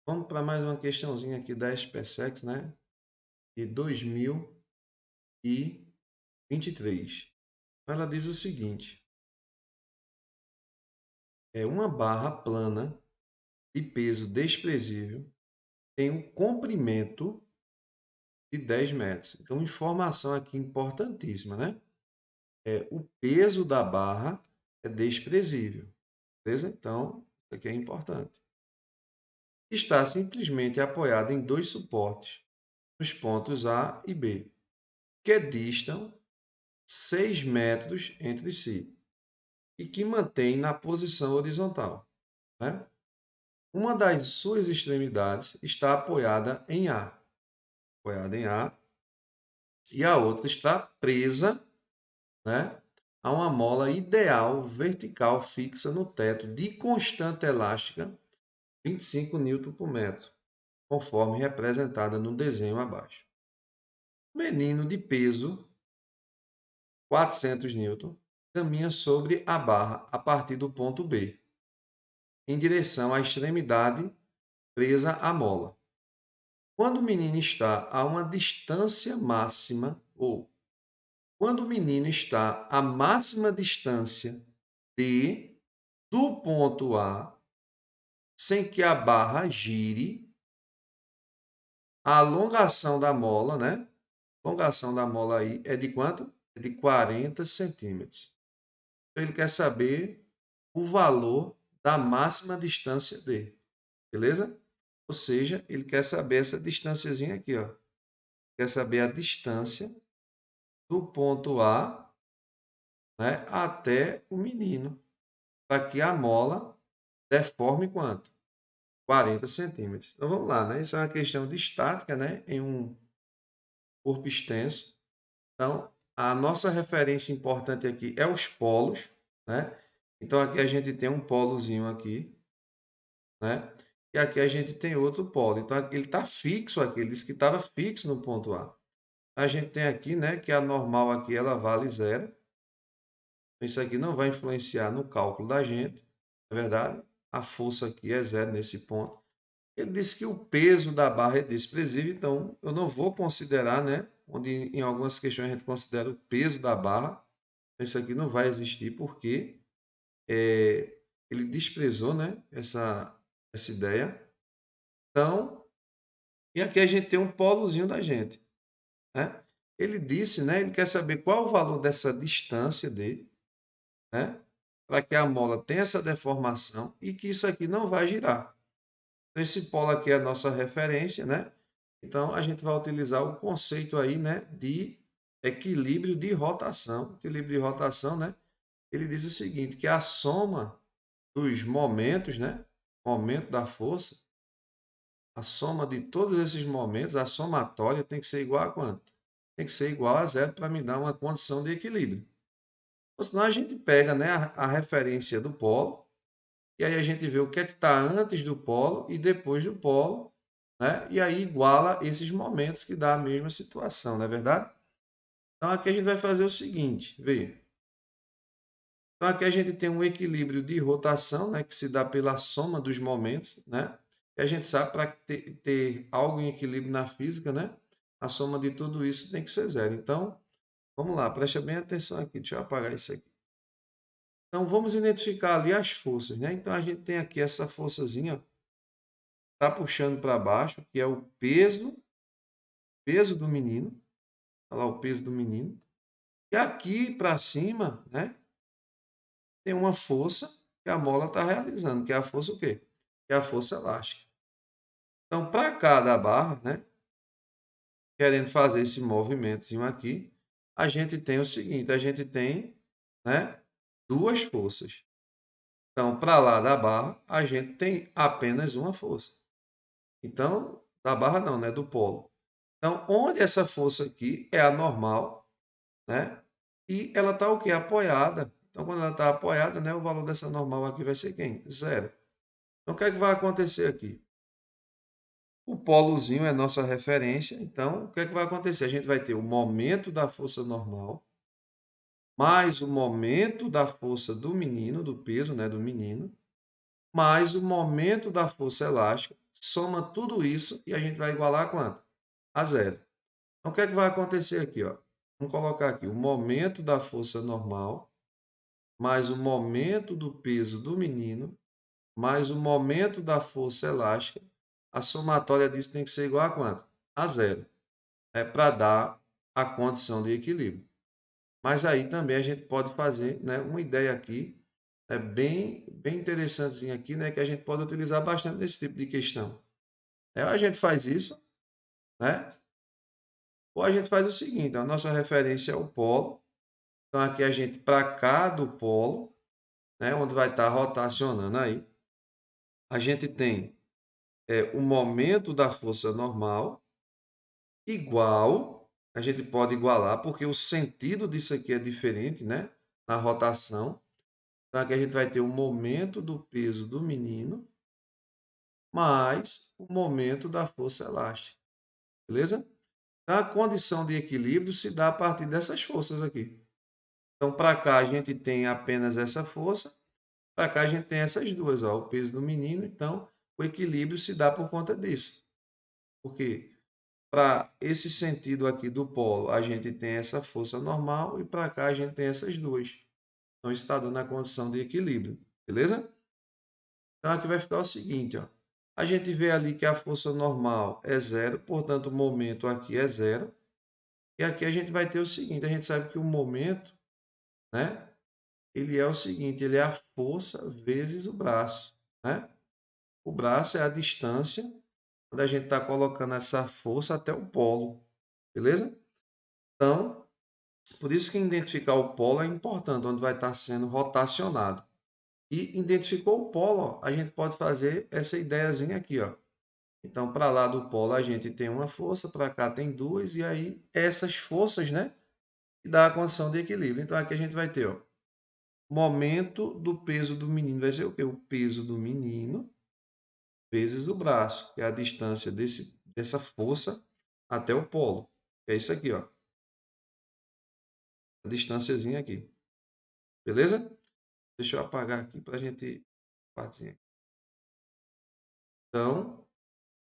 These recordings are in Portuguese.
Vamos para mais uma questãozinha aqui da SpaceX, né? De 2023. Ela diz o seguinte: é uma barra plana de peso desprezível tem um comprimento de 10 metros. Então, informação aqui importantíssima, né? O peso da barra é desprezível, beleza? Então, isso aqui é importante. Está simplesmente apoiada em dois suportes, nos pontos A e B, que distam 6 metros entre si e que mantém na posição horizontal, né? Uma das suas extremidades está apoiada em A, e a outra está presa, né, a uma mola ideal vertical fixa no teto de constante elástica 25 Nm por metro, conforme representada no desenho abaixo. O menino de peso 400 Nm caminha sobre a barra a partir do ponto B, em direção à extremidade presa à mola. Quando o menino está a uma distância máxima, ou quando o menino está à máxima distância do ponto A, sem que a barra gire, a alongação da mola, né? A alongação da mola aí é de quanto? É de 40 centímetros. Então, ele quer saber o valor da máxima distância D, beleza? Ou seja, ele quer saber essa distânciazinha aqui, ó. Quer saber a distância do ponto A, né, até o menino, para que a mola deforme quanto? 40 centímetros. Então vamos lá, né? Isso é uma questão de estática, né? Em um corpo extenso. Então, a nossa referência importante aqui é os polos, né? Então aqui a gente tem um polozinho aqui, né? E aqui a gente tem outro polo. Então aqui ele está fixo aqui, ele disse que estava fixo no ponto A. A gente tem aqui, né, que a normal aqui ela vale zero. Isso aqui não vai influenciar no cálculo da gente, é verdade? A força aqui é zero nesse ponto. Ele disse que o peso da barra é desprezível, então eu não vou considerar, né? Onde em algumas questões a gente considera o peso da barra. Isso aqui não vai existir porque ele desprezou, né? Essa ideia. Então, e aqui a gente tem um polozinho da gente, né? Ele disse, né? Ele quer saber qual o valor dessa distância dele, né? Para que a mola tenha essa deformação e que isso aqui não vai girar. Então, esse polo aqui é a nossa referência, né? Então, a gente vai utilizar o conceito aí, né, de equilíbrio de rotação. Equilíbrio de rotação, né? Ele diz o seguinte, que a soma dos momentos, né? Momento da força, a soma de todos esses momentos, a somatória tem que ser igual a quanto? Tem que ser igual a zero para me dar uma condição de equilíbrio. Ou senão a gente pega, né, a referência do polo, e aí a gente vê o que é que está antes do polo e depois do polo, né? E aí iguala esses momentos que dá a mesma situação, não é verdade? Então aqui a gente vai fazer o seguinte, veja. Então aqui a gente tem um equilíbrio de rotação, né, que se dá pela soma dos momentos, né? E a gente sabe para ter algo em equilíbrio na física, né? A soma de tudo isso tem que ser zero. Então, vamos lá, preste bem atenção aqui. Deixa eu apagar isso aqui. Então, vamos identificar ali as forças, né? Então, a gente tem aqui essa forçazinha, tá puxando para baixo, que é o peso do menino. Olha lá o peso do menino. E aqui para cima, né? Tem uma força que a mola está realizando, que é a força o quê? Que é a força elástica. Então, para cá da barra, né? Querendo fazer esse movimentozinho aqui, a gente tem o seguinte, a gente tem, né? Duas forças. Então, para lá da barra, a gente tem apenas uma força. Então, da barra não, né? Do polo. Então, onde essa força aqui é a normal, né? E ela está o quê? Apoiada. Então, quando ela está apoiada, né? O valor dessa normal aqui vai ser quem? Zero. Então, o que é que vai acontecer aqui? O polozinho é nossa referência. Então, o que é que vai acontecer? A gente vai ter o momento da força normal, mais o momento da força do menino, do peso, né? Do menino, mais o momento da força elástica, soma tudo isso e a gente vai igualar a quanto? A zero. Então, o que é que vai acontecer aqui? Ó? Vamos colocar aqui o momento da força normal, mais o momento do peso do menino, mais o momento da força elástica. A somatória disso tem que ser igual a quanto? A zero. É para dar a condição de equilíbrio. Mas aí também a gente pode fazer, né, uma ideia aqui, bem interessantezinha aqui, né, que a gente pode utilizar bastante nesse tipo de questão. A gente faz isso, né? Ou a gente faz o seguinte, a nossa referência é o polo. Então aqui a gente, para cá do polo, né, onde vai estar rotacionando aí, a gente tem o momento da força normal igual, a gente pode igualar, porque o sentido disso aqui é diferente, né? Na rotação. Então aqui a gente vai ter o momento do peso do menino mais o momento da força elástica. Beleza? Então, a condição de equilíbrio se dá a partir dessas forças aqui. Então, para cá a gente tem apenas essa força, para cá a gente tem essas duas, ó, o peso do menino. Então, o equilíbrio se dá por conta disso. Porque para esse sentido aqui do polo, a gente tem essa força normal e para cá a gente tem essas duas. Então, isso está dando a condição de equilíbrio. Beleza? Então, aqui vai ficar o seguinte, ó. A gente vê ali que a força normal é zero, portanto, o momento aqui é zero. E aqui a gente vai ter o seguinte, a gente sabe que o momento, né? Ele é o seguinte, ele é a força vezes o braço, né? O braço é a distância quando a gente está colocando essa força até o polo, beleza? Então, por isso que identificar o polo é importante, onde vai estar sendo rotacionado. E identificou o polo, ó, a gente pode fazer essa ideiazinha aqui, ó. Então, para lá do polo a gente tem uma força, para cá tem duas, e aí essas forças, né, que dá a condição de equilíbrio. Então, aqui a gente vai ter, ó, momento do peso do menino, vai ser o quê? O peso do menino vezes o braço, que é a distância dessa força até o polo. É isso aqui, ó, a distânciazinha aqui. Beleza? Deixa eu apagar aqui para a gente... Então,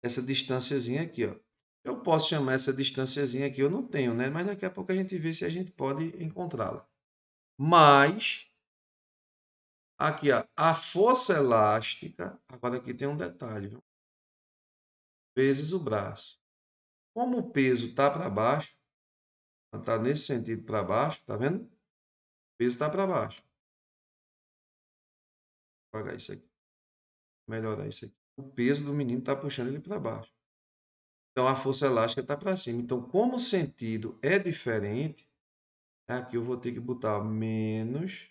essa distânciazinha aqui, ó. Eu posso chamar essa distânciazinha aqui, eu não tenho, né? Mas daqui a pouco a gente vê se a gente pode encontrá-la. Mas, aqui, ó, a força elástica, agora aqui tem um detalhe, viu? Vezes o braço. Como o peso está para baixo, está nesse sentido para baixo, tá vendo? O peso está para baixo. Vou apagar isso aqui, melhorar isso aqui. O peso do menino está puxando ele para baixo. Então, a força elástica está para cima. Então, como o sentido é diferente, aqui eu vou ter que botar menos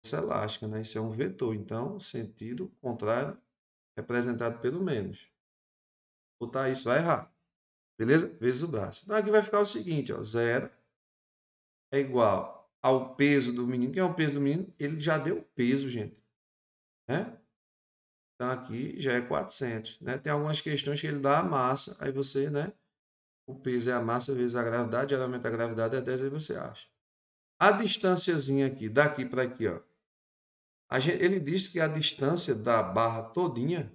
força elástica, né? Isso é um vetor. Então, sentido contrário representado pelo menos. Botar isso vai errar. Beleza? Vezes o braço. Então, aqui vai ficar o seguinte, ó. 0 é igual ao peso do menino. Quem é o peso do menino? Ele já deu peso, gente. Né? Então, aqui já é 400. Né? Tem algumas questões que ele dá a massa. Aí você, né? O peso é a massa vezes a gravidade. Geralmente a gravidade é 10, aí você acha. A distânciazinha aqui, daqui para aqui, ó. Ele diz que a distância da barra todinha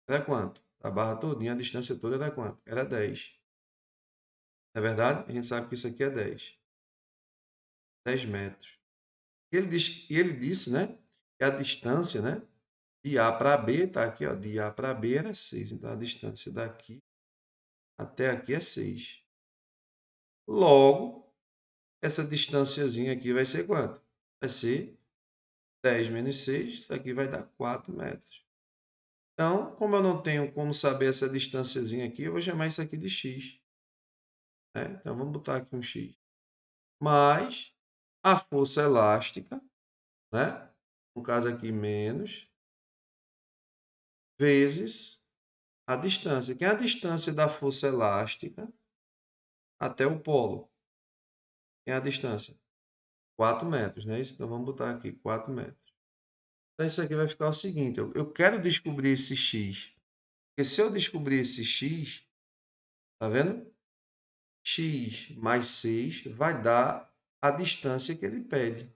era quanto? A barra todinha, a distância toda era quanto? Era 10. Não é verdade? A gente sabe que isso aqui é 10. 10 metros. Ele disse, né? Que a distância, né? De A para B, tá aqui, ó. De A para B era 6. Então, a distância daqui até aqui é 6. Logo, essa distânciazinha aqui vai ser quanto? Vai ser 10 menos 6. Isso aqui vai dar 4 metros. Então, como eu não tenho como saber essa distânciazinha aqui, eu vou chamar isso aqui de x. Né? Então, vamos botar aqui um x. Mais a força elástica, né? No caso aqui, menos, vezes a distância. Que é a distância da força elástica até o polo? Que é a distância? 4 metros, né? Então, vamos botar aqui 4 metros. Então, isso aqui vai ficar o seguinte. Eu quero descobrir esse x. Porque se eu descobrir esse x, tá vendo? X mais 6 vai dar a distância que ele pede.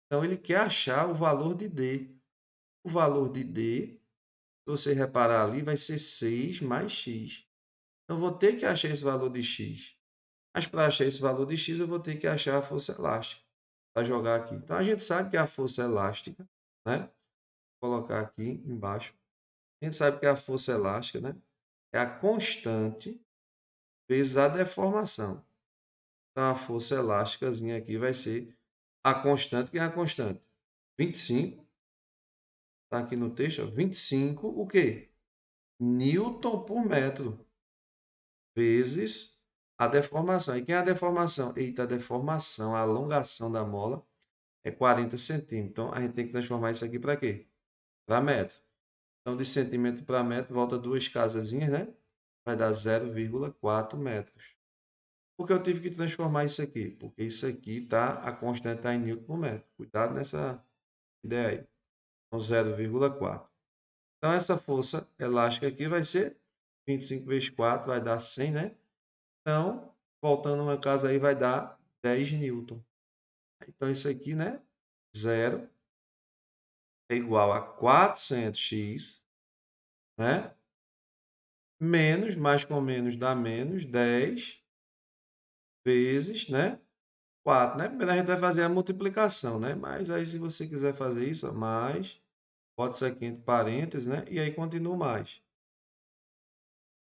Então, ele quer achar o valor de D. O valor de D você reparar ali, vai ser 6 mais x. Então, eu vou ter que achar esse valor de x. Mas para achar esse valor de x, eu vou ter que achar a força elástica para jogar aqui. Então, a gente sabe que a força elástica, né? Vou colocar aqui embaixo. A gente sabe que a força elástica, né? É a constante vezes a deformação. Então, a força elásticazinha aqui vai ser a constante. Quem é a constante? 25. Está aqui no texto, ó, 25, o quê? Newton por metro vezes a deformação. E quem é a deformação? Eita, a deformação, a alongação da mola é 40 centímetros. Então, a gente tem que transformar isso aqui para quê? Para metro. Então, de centímetro para metro, volta duas casazinhas, né? Vai dar 0,4 metros. Por que eu tive que transformar isso aqui? Porque isso aqui tá, a constante está em Newton por metro. Cuidado nessa ideia aí. Então, 0,4. Então, essa força elástica aqui vai ser 25 vezes 4, vai dar 100, né? Então, voltando uma casa aí, vai dar 10 newton. Então, isso aqui, né? 0 é igual a 400x, né? Menos, mais com menos dá menos, 10 vezes, né? 4, né? Primeiro a gente vai fazer a multiplicação, né? Mas aí, se você quiser fazer isso, ó, mais, bota isso aqui entre parênteses, né? E aí continua mais,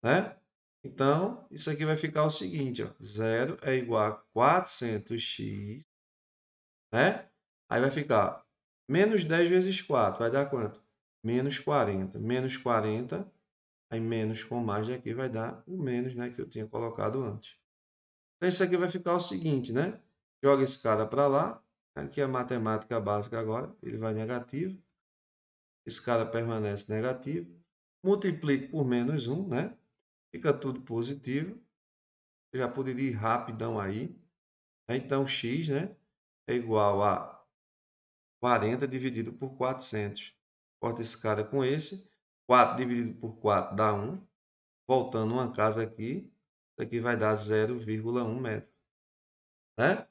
né? Então, isso aqui vai ficar o seguinte, ó. 0 é igual a 400x, né? Aí vai ficar menos 10 vezes 4, vai dar quanto? Menos 40. Menos 40, aí menos com mais aqui vai dar o menos, né, que eu tinha colocado antes. Então, isso aqui vai ficar o seguinte, né? Joga esse cara para lá. Aqui é a matemática básica agora. Ele vai negativo. Esse cara permanece negativo. Multiplique por menos 1, né? Fica tudo positivo. Eu já poderia ir rapidão aí. Então, x, né? É igual a 40 dividido por 400. Corta esse cara com esse. 4 dividido por 4 dá 1. Voltando uma casa aqui. Isso aqui vai dar 0,1 metro. Né?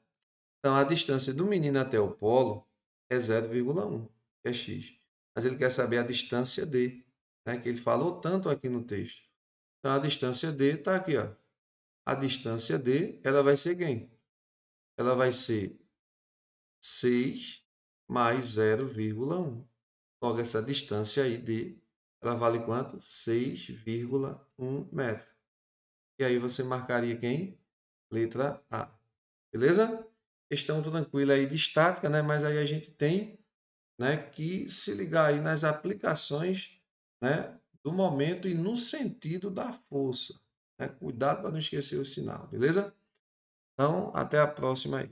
Então, a distância do menino até o polo é 0,1, que é x. Mas ele quer saber a distância d, né? Que ele falou tanto aqui no texto. Então, a distância d está aqui. Ó. A distância d, ela vai ser quem? Ela vai ser 6 mais 0,1. Logo, essa distância aí d, ela vale quanto? 6,1 metro. E aí você marcaria quem? Letra A. Beleza? Questão tranquila aí de estática, né? Mas aí a gente tem, né, que se ligar aí nas aplicações, né, do momento e no sentido da força. Né? Cuidado para não esquecer o sinal, beleza? Então, até a próxima aí.